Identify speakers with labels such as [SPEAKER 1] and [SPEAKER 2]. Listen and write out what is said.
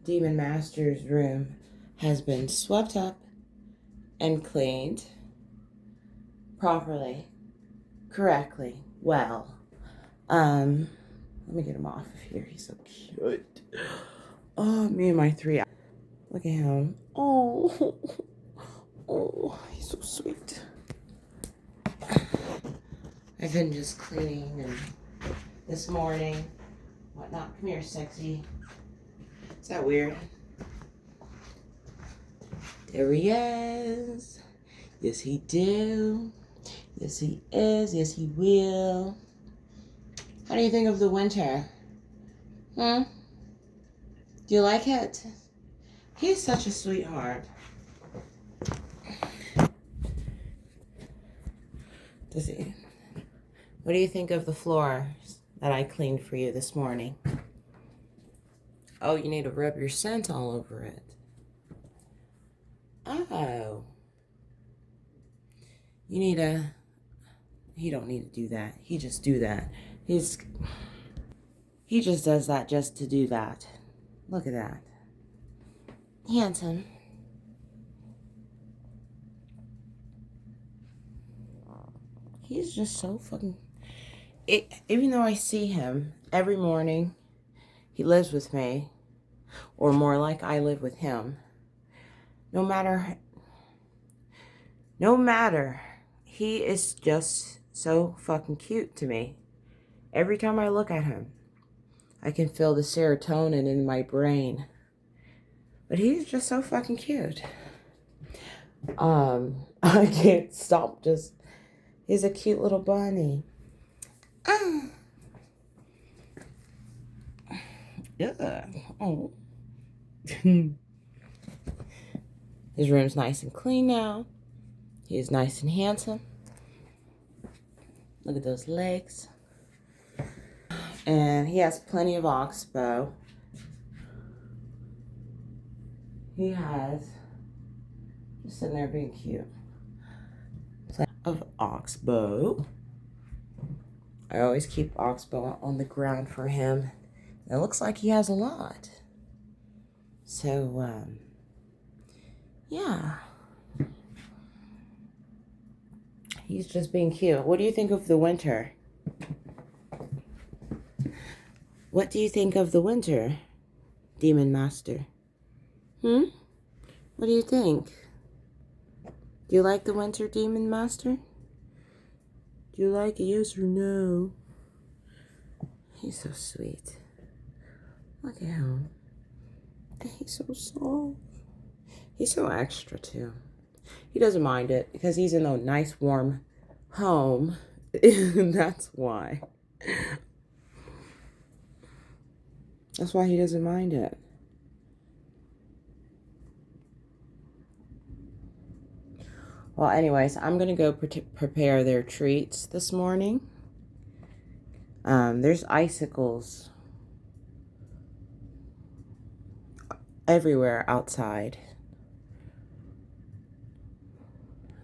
[SPEAKER 1] Demon Master's room has been swept up and cleaned properly, correctly, well. Let me get him off of here. He's so cute. Oh, me and my three. Look at him. Oh, oh, he's so sweet. I've been just cleaning and this morning, whatnot. Come here, sexy. Is that weird? There he is. Yes, he do. Yes, he is. Yes, he will. How do you think of the winter? Do you like it? He's such a sweetheart. Does he? What do you think of the floors that I cleaned for you this morning? Oh, you need to rub your scent all over it. Oh. You need to... He don't need to do that. He just do that. He just does that just to do that. Look at that. Handsome. He's just so fucking... Even though I see him every morning, he lives with me, or more like I live with him. No matter, he is just so fucking cute to me. Every time I look at him, I can feel the serotonin in my brain. But he's just so fucking cute. I can't stop just... He's a cute little bunny. Yeah. Oh. His room's nice and clean now. He's nice and handsome. Look at those legs. And he has plenty of oxbow. He has, just sitting there being cute, plenty of oxbow. I always keep oxbow on the ground for him. It looks like he has a lot. So, yeah. He's just being cute. What do you think of the winter? What do you think of the winter, Demon Master? What do you think? Do you like the winter, Demon Master? Do you like it, yes or no? He's so sweet. Look at him. He's so soft. He's so extra, too. He doesn't mind it because he's in a nice, warm home. That's why. That's why he doesn't mind it. Well, anyways, I'm going to go prepare their treats this morning. There's icicles everywhere outside.